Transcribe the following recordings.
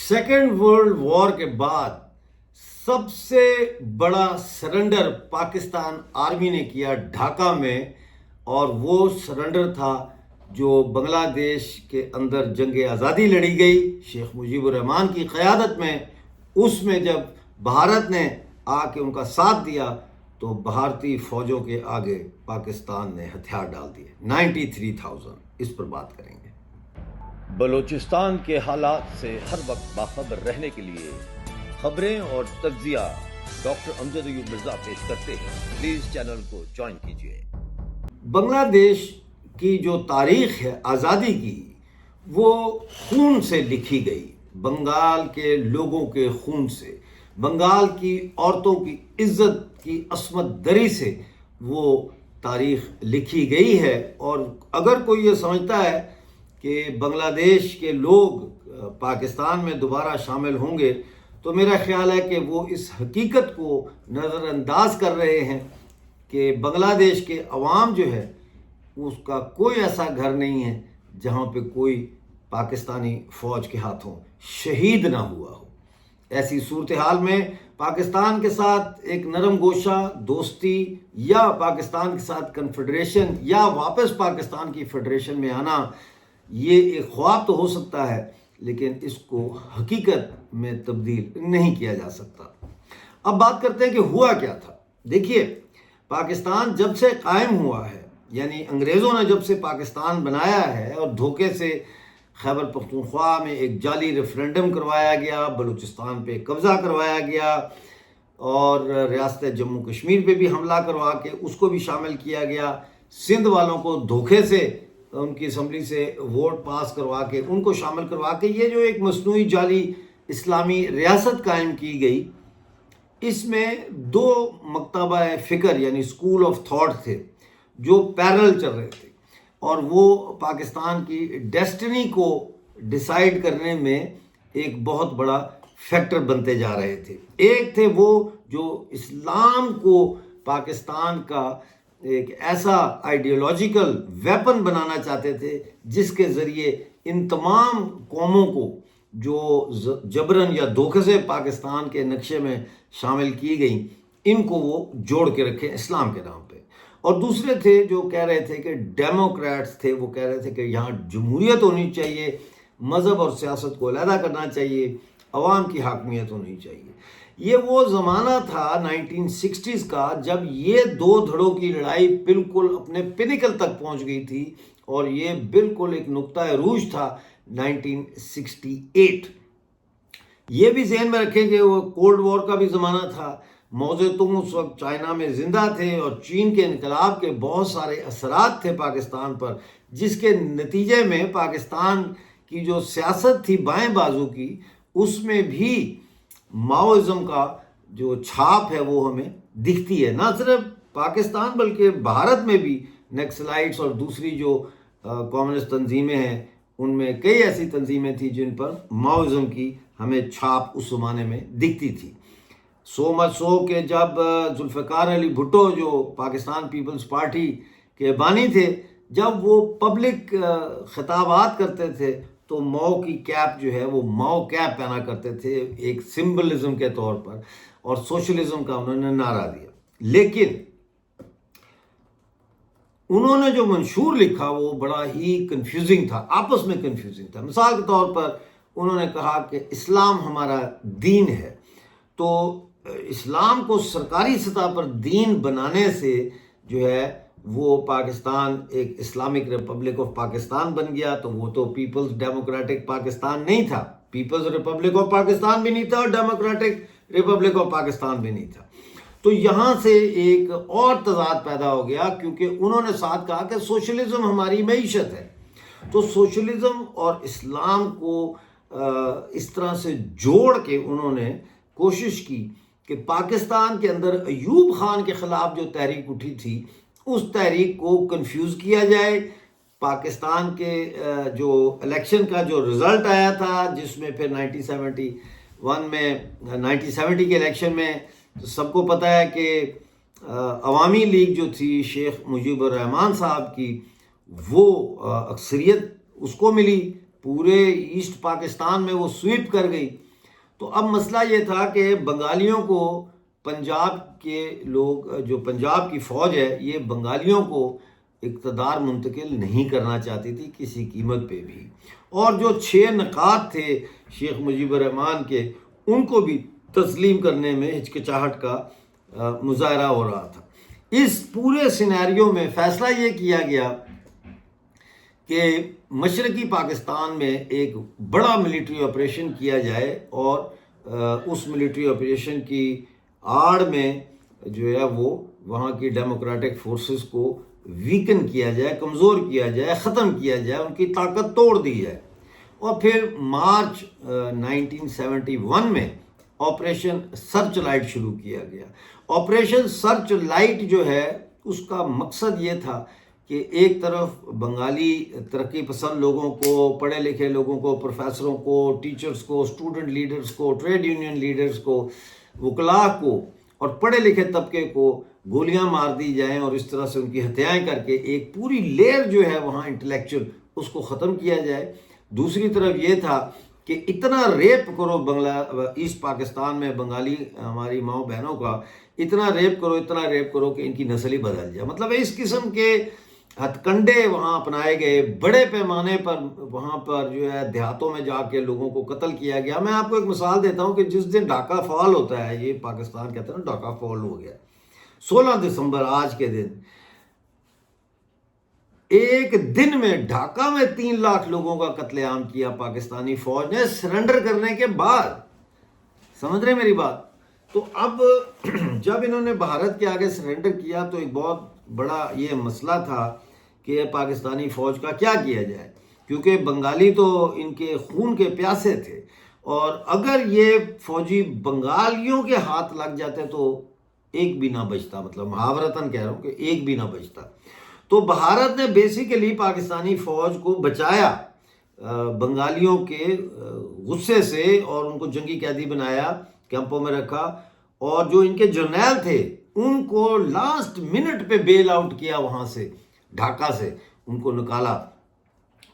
Second world war کے بعد سب سے بڑا سرنڈر پاکستان آرمی نے کیا ڈھاکہ میں، اور وہ سرنڈر تھا جو بنگلہ دیش کے اندر جنگ آزادی لڑی گئی شیخ مجیب الرحمان کی قیادت میں۔ اس میں جب بھارت نے آ کے ان کا ساتھ دیا تو بھارتی فوجوں کے آگے پاکستان نے ہتھیار ڈال دیے۔ 93,000 اس پر بات کریں گے۔ بلوچستان کے حالات سے ہر وقت باخبر رہنے کے لیے خبریں اور تجزیہ ڈاکٹر امجد ایوب مرزا پیش کرتے ہیں۔ پلیز چینل کو جوائن کیجیے۔ بنگلہ دیش کی جو تاریخ ہے آزادی کی، وہ خون سے لکھی گئی، بنگال کے لوگوں کے خون سے، بنگال کی عورتوں کی عزت کی عصمت دری سے وہ تاریخ لکھی گئی ہے۔ اور اگر کوئی یہ سمجھتا ہے کہ بنگلہ دیش کے لوگ پاکستان میں دوبارہ شامل ہوں گے تو میرا خیال ہے کہ وہ اس حقیقت کو نظر انداز کر رہے ہیں کہ بنگلہ دیش کے عوام جو ہے اس کا کوئی ایسا گھر نہیں ہے جہاں پہ کوئی پاکستانی فوج کے ہاتھوں شہید نہ ہوا ہو۔ ایسی صورتحال میں پاکستان کے ساتھ ایک نرم گوشہ دوستی یا پاکستان کے ساتھ کنفیڈریشن یا واپس پاکستان کی فیڈریشن میں آنا، یہ ایک خواب تو ہو سکتا ہے لیکن اس کو حقیقت میں تبدیل نہیں کیا جا سکتا۔ اب بات کرتے ہیں کہ ہوا کیا تھا۔ دیکھیے، پاکستان جب سے قائم ہوا ہے، یعنی انگریزوں نے جب سے پاکستان بنایا ہے اور دھوکے سے خیبر پختونخوا میں ایک جعلی ریفرنڈم کروایا گیا، بلوچستان پہ قبضہ کروایا گیا اور ریاست جموں کشمیر پہ بھی حملہ کروا کے اس کو بھی شامل کیا گیا، سندھ والوں کو دھوکے سے ان کی اسمبلی سے ووٹ پاس کروا کے ان کو شامل کروا کے یہ جو ایک مصنوعی جعلی اسلامی ریاست قائم کی گئی، اس میں دو مکتبہ فکر یعنی اسکول آف تھاٹ تھے جو پیرل چل رہے تھے اور وہ پاکستان کی ڈیسٹنی کو ڈیسائیڈ کرنے میں ایک بہت بڑا فیکٹر بنتے جا رہے تھے۔ ایک تھے وہ جو اسلام کو پاکستان کا ایک ایسا آئیڈیولوجیکل ویپن بنانا چاہتے تھے جس کے ذریعے ان تمام قوموں کو جو جبرن یا دھوکے سے پاکستان کے نقشے میں شامل کی گئیں، ان کو وہ جوڑ کے رکھیں اسلام کے نام پہ۔ اور دوسرے تھے جو کہہ رہے تھے کہ ڈیموکریٹس تھے، وہ کہہ رہے تھے کہ یہاں جمہوریت ہونی چاہیے، مذہب اور سیاست کو علیحدہ کرنا چاہیے، عوام کی حاکمیت ہونی چاہیے۔ یہ وہ زمانہ تھا 1960s کا جب یہ دو دھڑوں کی لڑائی بالکل اپنے پینیکل تک پہنچ گئی تھی، اور یہ بالکل ایک نقطہ عروج تھا 1968۔ یہ بھی ذہن میں رکھیں کہ وہ کولڈ وار کا بھی زمانہ تھا۔ ماؤ زیتونگ اس وقت چائنا میں زندہ تھے اور چین کے انقلاب کے بہت سارے اثرات تھے پاکستان پر، جس کے نتیجے میں پاکستان کی جو سیاست تھی بائیں بازو کی، اس میں بھی ماؤازم کا جو چھاپ ہے وہ ہمیں دکھتی ہے۔ نہ صرف پاکستان بلکہ بھارت میں بھی نیکسلائٹس اور دوسری جو کمیونسٹ تنظیمیں ہیں ان میں کئی ایسی تنظیمیں تھیں جن پر ماؤازم کی ہمیں چھاپ اس زمانے میں دکھتی تھی۔ سو مچ سو کہ جب ذوالفقار علی بھٹو جو پاکستان پیپلز پارٹی کے بانی تھے، جب وہ پبلک خطابات کرتے تھے تو ماؤ کی کیپ جو ہے وہ ماؤ کیپ پہنا کرتے تھے ایک سمبلزم کے طور پر، اور سوشلزم کا انہوں نے نعرہ دیا۔ لیکن انہوں نے جو منشور لکھا وہ بڑا ہی کنفیوزنگ تھا، آپس میں کنفیوزنگ تھا۔ مثال کے طور پر انہوں نے کہا کہ اسلام ہمارا دین ہے، تو اسلام کو سرکاری سطح پر دین بنانے سے جو ہے وہ پاکستان ایک اسلامک ریپبلک آف پاکستان بن گیا، تو وہ تو پیپلز ڈیموکریٹک پاکستان نہیں تھا، پیپلز ریپبلک آف پاکستان بھی نہیں تھا اور ڈیموکریٹک ریپبلک آف پاکستان بھی نہیں تھا۔ تو یہاں سے ایک اور تضاد پیدا ہو گیا، کیونکہ انہوں نے ساتھ کہا کہ سوشلزم ہماری معیشت ہے۔ تو سوشلزم اور اسلام کو اس طرح سے جوڑ کے انہوں نے کوشش کی کہ پاکستان کے اندر ایوب خان کے خلاف جو تحریک اٹھی تھی اس تحریک کو کنفیوز کیا جائے۔ پاکستان کے جو الیکشن کا جو رزلٹ آیا تھا، جس میں پھر 1970 کے الیکشن میں سب کو پتہ ہے کہ عوامی لیگ جو تھی شیخ مجیب الرحمان صاحب کی، وہ اکثریت اس کو ملی، پورے ایسٹ پاکستان میں وہ سویپ کر گئی. تو اب مسئلہ یہ تھا کہ بنگالیوں کو پنجاب کے لوگ، جو پنجاب کی فوج ہے، یہ بنگالیوں کو اقتدار منتقل نہیں کرنا چاہتی تھی کسی قیمت پہ بھی. اور جو 6 نکات تھے شیخ مجیب الرحمن کے، ان کو بھی تسلیم کرنے میں ہچکچاہٹ کا مظاہرہ ہو رہا تھا. اس پورے سینیریو میں فیصلہ یہ کیا گیا کہ مشرقی پاکستان میں ایک بڑا ملٹری آپریشن کیا جائے، اور اس ملٹری آپریشن کی آڑ میں جو ہے وہ وہاں کی ڈیموکریٹک فورسز کو ویکن کیا جائے، کمزور کیا جائے، ختم کیا جائے، ان کی طاقت توڑ دی جائے. اور پھر مارچ 1971 میں آپریشن سرچ لائٹ شروع کیا گیا. آپریشن سرچ لائٹ جو ہے اس کا مقصد یہ تھا کہ ایک طرف بنگالی ترقی پسند لوگوں کو، پڑھے لکھے لوگوں کو، پروفیسروں کو، ٹیچرز کو، اسٹوڈنٹ لیڈرز کو، ٹریڈ یونین لیڈرز کو، وکلاء کو اور پڑھے لکھے طبقے کو گولیاں مار دی جائیں، اور اس طرح سے ان کی ہتھیائیں کر کے ایک پوری لیئر جو ہے وہاں انٹلیکچوئل اس کو ختم کیا جائے. دوسری طرف یہ تھا کہ اتنا ریپ کرو ایسٹ پاکستان میں بنگالی ہماری ماؤں بہنوں کا، اتنا ریپ کرو کہ ان کی نسل ہی بدل جائے. مطلب اس قسم کے ہتھ کنڈے وہاں اپنائے گئے بڑے پیمانے پر. وہاں پر جو ہے دیہاتوں میں جا کے لوگوں کو قتل کیا گیا. میں آپ کو ایک مثال دیتا ہوں کہ جس دن ڈھاکہ فال ہوتا ہے، یہ پاکستان کہتے ہیں نا ڈھاکہ فال ہو گیا، 16 دسمبر آج کے دن، ایک دن میں ڈھاکہ میں 3 لاکھ لوگوں کا قتل عام کیا پاکستانی فوج نے سرنڈر کرنے کے بعد. سمجھ رہے میری بات؟ تو اب جب انہوں نے بھارت کے آگے سرنڈر کیا تو ایک بہت بڑا یہ مسئلہ تھا کہ پاکستانی فوج کا کیا کیا جائے، کیونکہ بنگالی تو ان کے خون کے پیاسے تھے، اور اگر یہ فوجی بنگالیوں کے ہاتھ لگ جاتے تو ایک بھی نہ بچتا. مطلب محاورتاً کہہ رہا ہوں کہ ایک بھی نہ بچتا. تو بھارت نے بیسیکلی پاکستانی فوج کو بچایا بنگالیوں کے غصے سے، اور ان کو جنگی قیدی بنایا، کیمپوں میں رکھا، اور جو ان کے جرنیل تھے ان کو لاسٹ منٹ پہ بیل آؤٹ کیا، وہاں سے ڈھاکہ سے ان کو نکالا.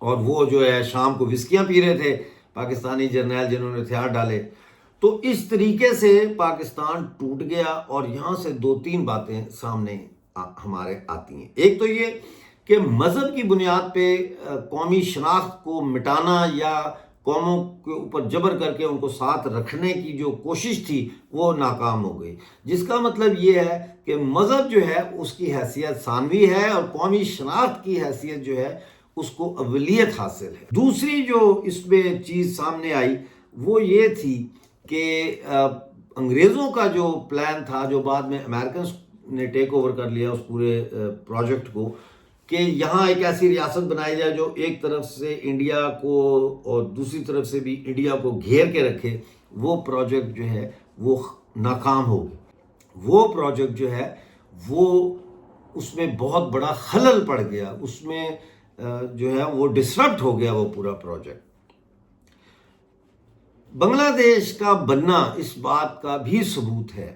اور وہ جو ہے شام کو وسکیاں پی رہے تھے پاکستانی جرنیل جنہوں نے ہتھیار ڈالے. تو اس طریقے سے پاکستان ٹوٹ گیا. اور یہاں سے 2-3 باتیں سامنے ہمارے آتی ہیں. ایک تو یہ کہ مذہب کی بنیاد پہ قومی شناخت کو مٹانا یا قوموں کے اوپر جبر کر کے ان کو ساتھ رکھنے کی جو کوشش تھی وہ ناکام ہو گئی، جس کا مطلب یہ ہے کہ مذہب جو ہے اس کی حیثیت ثانوی ہے، اور قومی شناخت کی حیثیت جو ہے اس کو اولیت حاصل ہے. دوسری جو اس میں چیز سامنے آئی وہ یہ تھی کہ انگریزوں کا جو پلان تھا، جو بعد میں امریکنز نے ٹیک اوور کر لیا اس پورے پروجیکٹ کو، کہ یہاں ایک ایسی ریاست بنائی جائے جو ایک طرف سے انڈیا کو اور دوسری طرف سے بھی انڈیا کو گھیر کے رکھے. وہ پروجیکٹ جو ہے وہ ناکام ہو گیا. وہ پروجیکٹ جو ہے وہ اس میں بہت بڑا خلل پڑ گیا، اس میں جو ہے وہ ڈسرپٹ ہو گیا وہ پورا پروجیکٹ. بنگلہ دیش کا بننا اس بات کا بھی ثبوت ہے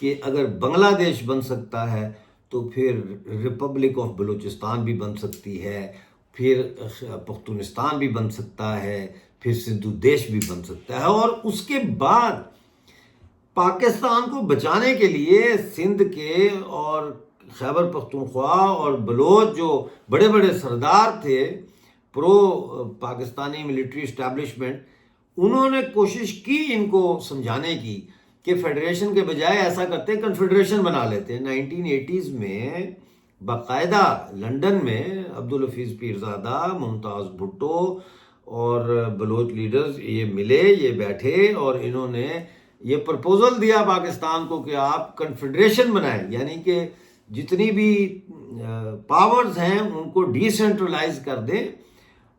کہ اگر بنگلہ دیش بن سکتا ہے تو پھر ریپبلک آف بلوچستان بھی بن سکتی ہے، پھر پختونستان بھی بن سکتا ہے، پھر سندھو دیش بھی بن سکتا ہے. اور اس کے بعد پاکستان کو بچانے کے لیے سندھ کے اور خیبر پختونخوا اور بلوچ جو بڑے بڑے سردار تھے پرو پاکستانی ملٹری اسٹیبلشمنٹ، انہوں نے کوشش کی ان کو سمجھانے کی کہ فیڈریشن کے بجائے ایسا کرتے ہیں کنفیڈریشن بنا لیتے ہیں. 1980s میں باقاعدہ لنڈن میں عبدالحفیظ پیرزادہ، ممتاز بھٹو اور بلوچ لیڈرز یہ ملے، یہ بیٹھے، اور انہوں نے یہ پرپوزل دیا پاکستان کو کہ آپ کنفیڈریشن بنائیں، یعنی کہ جتنی بھی پاورز ہیں ان کو ڈی سینٹرلائز کر دیں،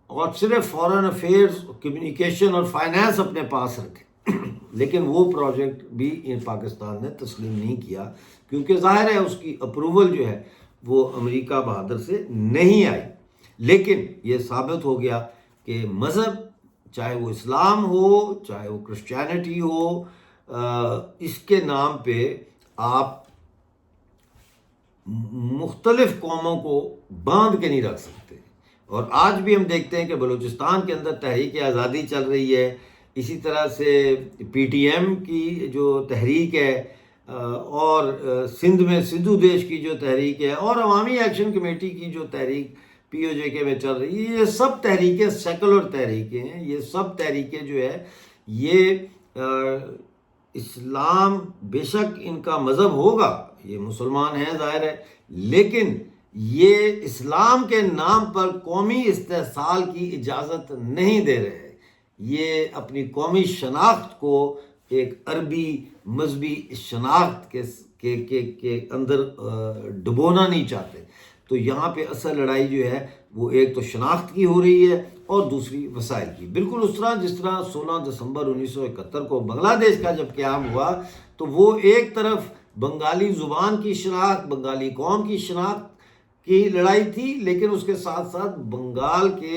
اور صرف فارن افیئرز، کمیونیکیشن اور فائنانس اپنے پاس رکھیں. لیکن وہ پروجیکٹ بھی پاکستان نے تسلیم نہیں کیا، کیونکہ ظاہر ہے اس کی اپروول جو ہے وہ امریکہ بہادر سے نہیں آئی. لیکن یہ ثابت ہو گیا کہ مذہب، چاہے وہ اسلام ہو چاہے وہ کرسچینٹی ہو، اس کے نام پہ آپ مختلف قوموں کو باندھ کے نہیں رکھ سکتے. اور آج بھی ہم دیکھتے ہیں کہ بلوچستان کے اندر تحریک آزادی چل رہی ہے، اسی طرح سے پی ٹی ایم کی جو تحریک ہے، اور سندھ میں سندھو دیش کی جو تحریک ہے، اور عوامی ایکشن کمیٹی کی جو تحریک پی او جے کے میں چل رہی ہے، یہ سب تحریکیں سیکولر تحریکیں ہیں۔ یہ سب تحریکیں جو ہے یہ اسلام، بے شک ان کا مذہب ہوگا، یہ مسلمان ہیں ظاہر ہے، لیکن یہ اسلام کے نام پر قومی استحصال کی اجازت نہیں دے رہے۔ یہ اپنی قومی شناخت کو ایک عربی مذہبی شناخت کے اندر ڈبونا نہیں چاہتے۔ تو یہاں پہ اصل لڑائی جو ہے وہ ایک تو شناخت کی ہو رہی ہے اور دوسری وسائل کی، بالکل اس طرح جس طرح 16 دسمبر 1971 کو بنگلہ دیش کا جب قیام ہوا تو وہ ایک طرف بنگالی زبان کی شناخت، بنگالی قوم کی شناخت کی لڑائی تھی، لیکن اس کے ساتھ ساتھ بنگال کے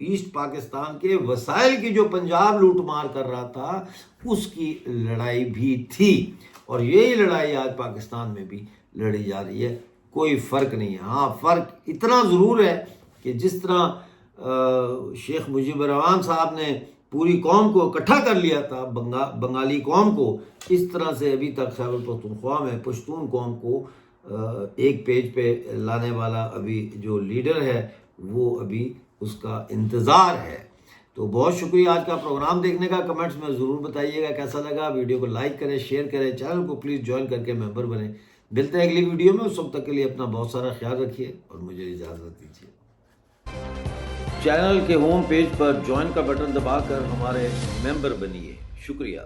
ایسٹ پاکستان کے وسائل کی جو پنجاب لوٹ مار کر رہا تھا اس کی لڑائی بھی تھی، اور یہی لڑائی آج پاکستان میں بھی لڑی جا رہی ہے۔ کوئی فرق نہیں ہے۔ ہاں فرق اتنا ضرور ہے کہ جس طرح شیخ مجیب الرحمن صاحب نے پوری قوم کو اکٹھا کر لیا تھا، بنگالی قوم کو، اس طرح سے ابھی تک خیبر پختونخوا میں پشتون قوم کو ایک پیج پہ لانے والا ابھی جو لیڈر ہے وہ ابھی اس کا انتظار ہے۔ تو بہت شکریہ آج کا پروگرام دیکھنے کا۔ کمنٹس میں ضرور بتائیے گا کیسا لگا۔ ویڈیو کو لائک کریں، شیئر کریں، چینل کو پلیز جوائن کر کے ممبر بنیں۔ ملتے ہیں اگلی ویڈیو میں، اس وقت تک کے لیے اپنا بہت سارا خیال رکھیے اور مجھے اجازت دیجیے۔ چینل کے ہوم پیج پر جوائن کا بٹن دبا کر ہمارے ممبر بنیے۔ شکریہ۔